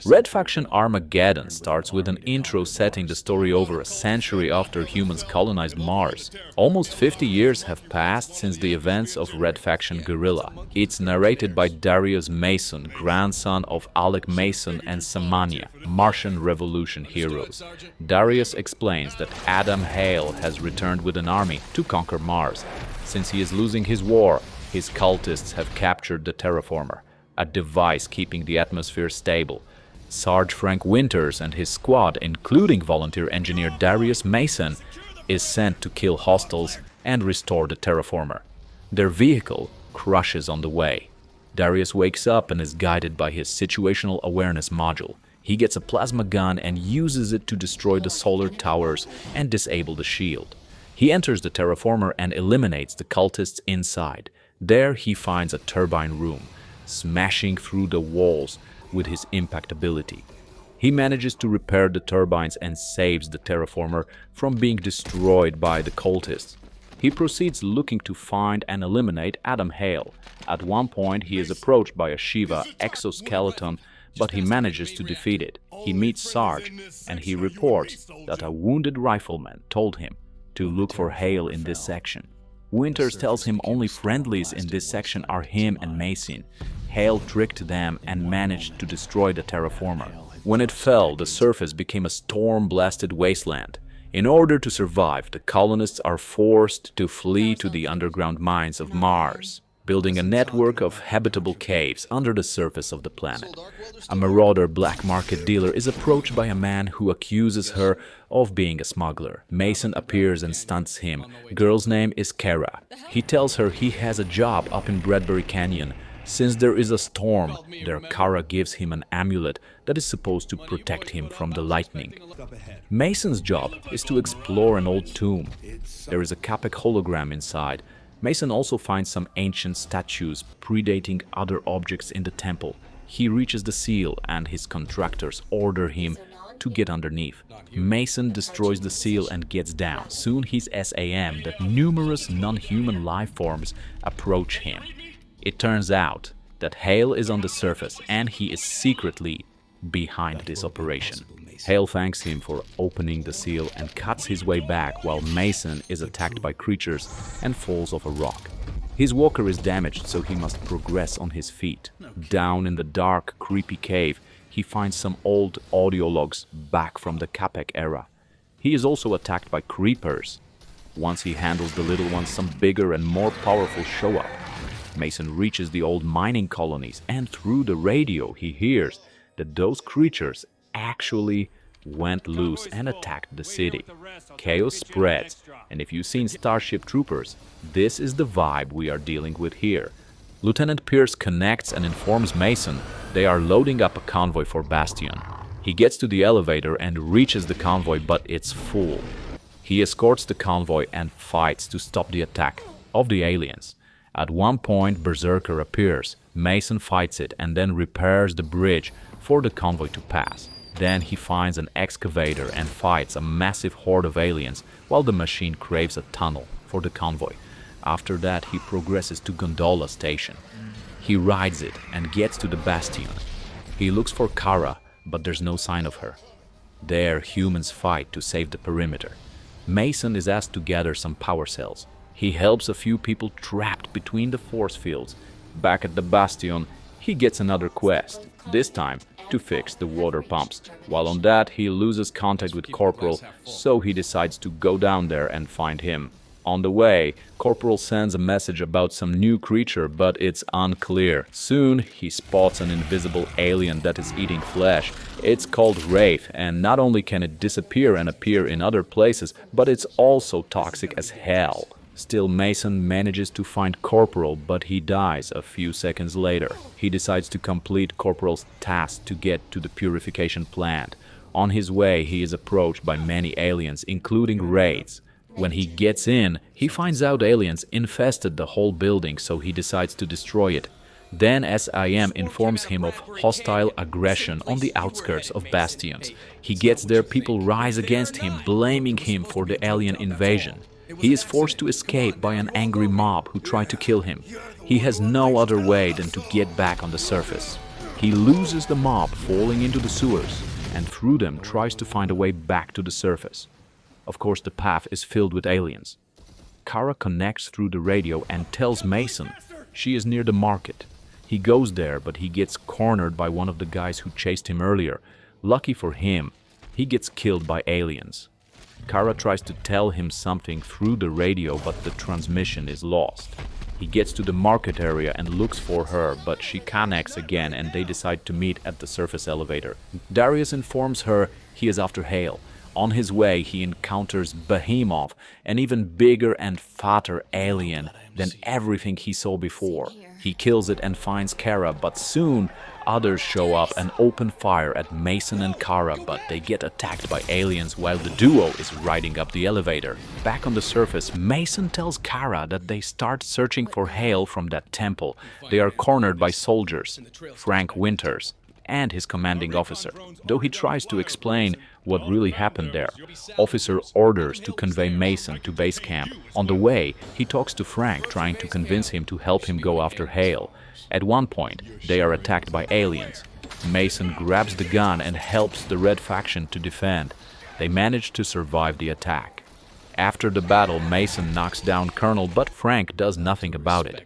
Red Faction Armageddon starts with an intro setting the story over a century after humans colonized Mars. Almost 50 years have passed since the events of Red Faction Guerrilla. It's narrated by Darius Mason, grandson of Alec Mason and Samanya, Martian Revolution heroes. Darius explains that Adam Hale has returned with an army to conquer Mars. Since he is losing his war, his cultists have captured the Terraformer, a device keeping the atmosphere stable. Sarge Frank Winters and his squad, including volunteer engineer Darius Mason, is sent to kill hostiles and restore the Terraformer. Their vehicle crushes on the way. Darius wakes up and is guided by his situational awareness module. He gets a plasma gun and uses it to destroy the solar towers and disable the shield. He enters the Terraformer and eliminates the cultists inside. There he finds a turbine room, smashing through the walls with his impact ability. He manages to repair the turbines and saves the Terraformer from being destroyed by the cultists. He proceeds looking to find and eliminate Adam Hale. At one point he is approached by a Shiva exoskeleton, but he manages to defeat it. He meets Sarge and he reports that a wounded rifleman told him to look for Hale in this section. Winters tells him only friendlies in this section are him and Mason. Hale tricked them and managed to destroy the Terraformer. When it fell, the surface became a storm-blasted wasteland. In order to survive, the colonists are forced to flee to the underground mines of Mars, building a network of habitable caves under the surface of the planet. A marauder black market dealer is approached by a man who accuses her of being a smuggler. Mason appears and stunts him. Girl's name is Kara. He tells her he has a job up in Bradbury Canyon. Since there is a storm, their Kara gives him an amulet that is supposed to protect him from the lightning. Mason's job is to explore an old tomb. There is a Capek hologram inside. Mason also finds some ancient statues predating other objects in the temple. He reaches the seal and his contractors order him to get underneath. Mason destroys the seal and gets down. Soon he's SAM that numerous non-human life forms approach him. It turns out that Hale is on the surface and he is secretly behind this operation. Hale thanks him for opening the seal and cuts his way back while Mason is attacked by creatures and falls off a rock. His walker is damaged, so he must progress on his feet. Down in the dark, creepy cave, he finds some old audio logs back from the Capek era. He is also attacked by creepers. Once he handles the little ones, some bigger and more powerful show up. Mason reaches the old mining colonies, and through the radio he hears that those creatures actually went loose and attacked the city. Chaos spreads, and if you've seen Starship Troopers, this is the vibe we are dealing with here. Lieutenant Pierce connects and informs Mason they are loading up a convoy for Bastion. He gets to the elevator and reaches the convoy, but it's full. He escorts the convoy and fights to stop the attack of the aliens. At one point, Berserker appears. Mason fights it and then repairs the bridge for the convoy to pass. Then he finds an excavator and fights a massive horde of aliens while the machine craves a tunnel for the convoy. After that, he progresses to Gondola Station. He rides it and gets to the Bastion. He looks for Kara, but there's no sign of her. There, humans fight to save the perimeter. Mason is asked to gather some power cells. He helps a few people trapped between the force fields. Back at the Bastion, he gets another quest, this time to fix the water pumps. While on that, he loses contact with Corporal, so he decides to go down there and find him. On the way, Corporal sends a message about some new creature, but it's unclear. Soon, he spots an invisible alien that is eating flesh. It's called Wraith, and not only can it disappear and appear in other places, but it's also toxic as hell. Still, Mason manages to find Corporal, but he dies a few seconds later. He decides to complete Corporal's task to get to the purification plant. On his way, he is approached by many aliens, including Wraiths. When he gets in, he finds out aliens infested the whole building, so he decides to destroy it. Then SIM informs him of hostile aggression on the outskirts of Bastions. He gets there, people rise against him, blaming him for the alien invasion. He is forced to escape by an angry mob who try to kill him. He has no other way than to get back on the surface. He loses the mob, falling into the sewers, and through them tries to find a way back to the surface. Of course, the path is filled with aliens. Kara connects through the radio and tells Mason she is near the market. He goes there, but he gets cornered by one of the guys who chased him earlier. Lucky for him, he gets killed by aliens. Kara tries to tell him something through the radio, but the transmission is lost. He gets to the market area and looks for her, but she connects again and they decide to meet at the surface elevator. Darius informs her he is after Hale. On his way, he encounters Behemoth, an even bigger and fatter alien than everything he saw before. He kills it and finds Kara, but soon others show up and open fire at Mason and Kara, but they get attacked by aliens while the duo is riding up the elevator. Back on the surface, Mason tells Kara that they start searching for Hale from that temple. They are cornered by soldiers, Frank Winters, and his commanding officer. Though he tries to explain what really happened there, officer orders to convey Mason to base camp. On the way, he talks to Frank, trying to convince him to help him go after Hale. At one point, they are attacked by aliens. Mason grabs the gun and helps the Red Faction to defend. They manage to survive the attack. After the battle, Mason knocks down Colonel, but Frank does nothing about it.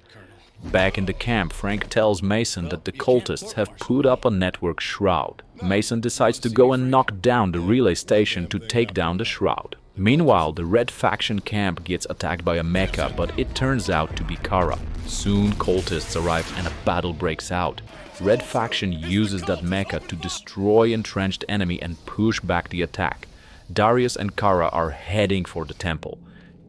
Back in the camp, Frank tells Mason that the cultists have put up a network shroud. Mason decides to go and knock down the relay station to take down the shroud. Meanwhile, the Red Faction camp gets attacked by a mecha, but it turns out to be Kara. Soon, cultists arrive and a battle breaks out. Red Faction uses that mecha to destroy entrenched enemy and push back the attack. Darius and Kara are heading for the temple.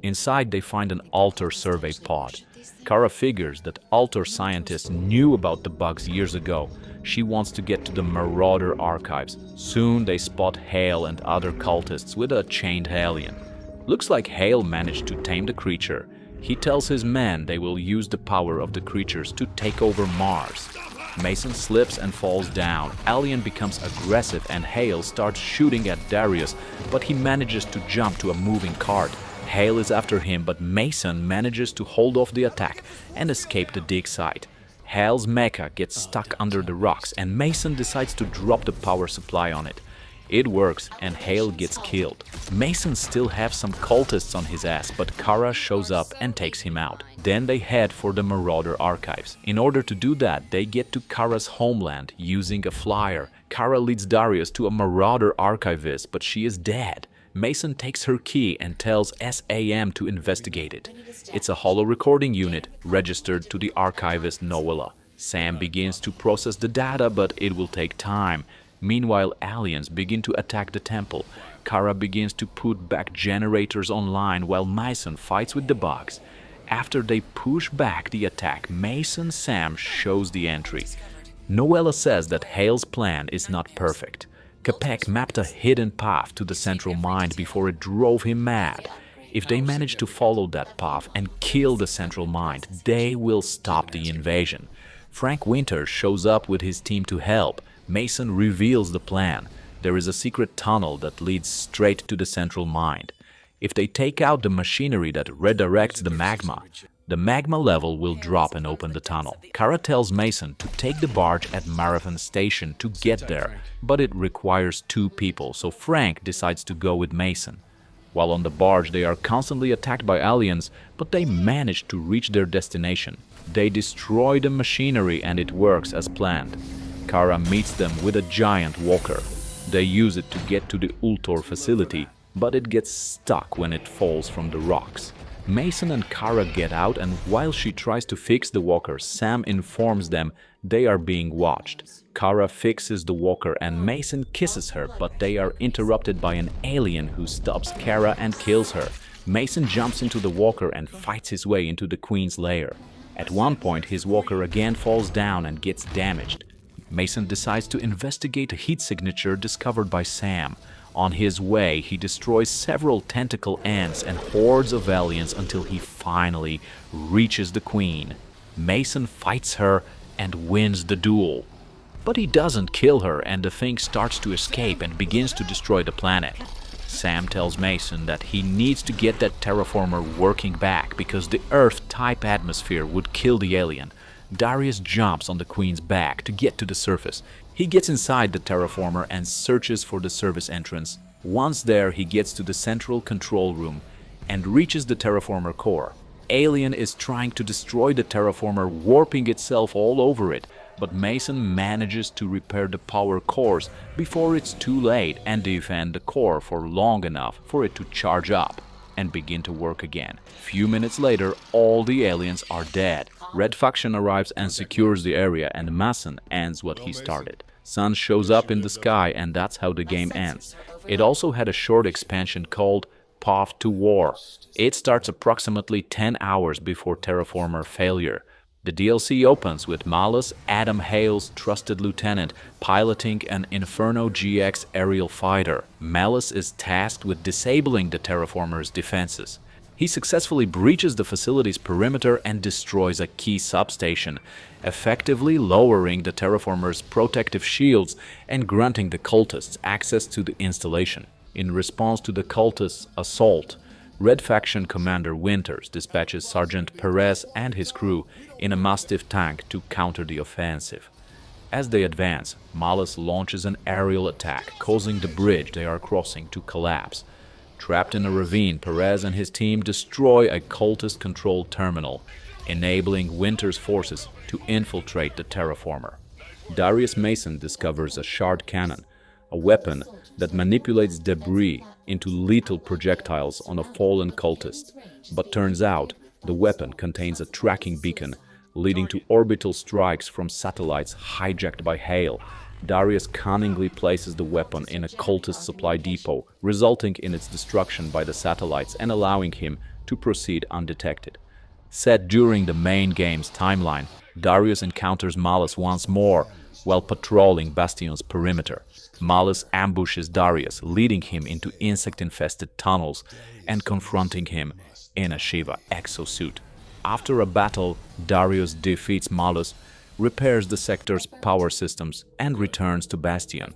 Inside, they find an altar survey pod. Kara figures that altar scientists knew about the bugs years ago. She wants to get to the Marauder archives. Soon they spot Hale and other cultists with a chained alien. Looks like Hale managed to tame the creature. He tells his men they will use the power of the creatures to take over Mars. Mason slips and falls down. Alien becomes aggressive and Hale starts shooting at Darius, but he manages to jump to a moving cart. Hale is after him, but Mason manages to hold off the attack and escape the dig site. Hale's mecha gets stuck under the rocks and Mason decides to drop the power supply on it. It works and Hale gets killed. Mason still has some cultists on his ass, but Kara shows up and takes him out. Then they head for the Marauder archives. In order to do that, they get to Kara's homeland using a flyer. Kara leads Darius to a Marauder archivist, but she is dead. Mason takes her key and tells SAM to investigate it. It's a holo recording unit registered to the archivist Noella. Sam begins to process the data, but it will take time. Meanwhile, aliens begin to attack the temple. Kara begins to put back generators online while Mason fights with the bugs. After they push back the attack, Sam shows the entry. Noella says that Hale's plan is not perfect. Capek mapped a hidden path to the central mind before it drove him mad. If they manage to follow that path and kill the central mind, they will stop the invasion. Frank Winters shows up with his team to help. Mason reveals the plan. There is a secret tunnel that leads straight to the central mind. If they take out the machinery that redirects the magma level will drop and open the tunnel. Kara tells Mason to take the barge at Marathon Station to get there, but it requires 2 people, so Frank decides to go with Mason. While on the barge, they are constantly attacked by aliens, but they manage to reach their destination. They destroy the machinery and it works as planned. Kara meets them with a giant walker. They use it to get to the Ultor facility, but it gets stuck when it falls from the rocks. Mason and Kara get out, and while she tries to fix the walker, Sam informs them they are being watched. Kara fixes the walker and Mason kisses her, but they are interrupted by an alien who stops Kara and kills her. Mason jumps into the walker and fights his way into the Queen's lair. At one point, his walker again falls down and gets damaged. Mason decides to investigate a heat signature discovered by Sam. On his way, he destroys several tentacle ants and hordes of aliens until he finally reaches the Queen. Mason fights her and wins the duel. But he doesn't kill her, and the thing starts to escape and begins to destroy the planet. Sam tells Mason that he needs to get that terraformer working back because the Earth-type atmosphere would kill the alien. Darius jumps on the Queen's back to get to the surface. He gets inside the Terraformer and searches for the service entrance. Once there, he gets to the central control room and reaches the Terraformer core. Alien is trying to destroy the Terraformer, warping itself all over it, but Mason manages to repair the power cores before it's too late and defend the core for long enough for it to charge up and begin to work again. Few minutes later, all the aliens are dead. Red Faction arrives and secures the area, and Mason ends what he started. Sun shows up in the sky, and that's how the game ends. It also had a short expansion called Path to War. It starts approximately 10 hours before Terraformer failure. The DLC opens with Malus, Adam Hale's trusted lieutenant, piloting an Inferno GX aerial fighter. Malus is tasked with disabling the Terraformer's defenses. He successfully breaches the facility's perimeter and destroys a key substation, effectively lowering the Terraformer's protective shields and granting the cultists access to the installation. In response to the cultists' assault, Red Faction Commander Winters dispatches Sergeant Perez and his crew in a Mastiff tank to counter the offensive. As they advance, Malus launches an aerial attack, causing the bridge they are crossing to collapse. Trapped in a ravine, Perez and his team destroy a cultist-controlled terminal, enabling Winters' forces to infiltrate the Terraformer. Darius Mason discovers a shard cannon, a weapon that manipulates debris into lethal projectiles on a fallen cultist. But turns out, the weapon contains a tracking beacon, leading to orbital strikes from satellites hijacked by Hale. Darius cunningly places the weapon in a cultist supply depot, resulting in its destruction by the satellites and allowing him to proceed undetected. Set during the main game's timeline, Darius encounters Malus once more while patrolling Bastion's perimeter. Malus ambushes Darius, leading him into insect-infested tunnels and confronting him in a Shiva exosuit. After a battle, Darius defeats Malus, repairs the sector's power systems, and returns to Bastion.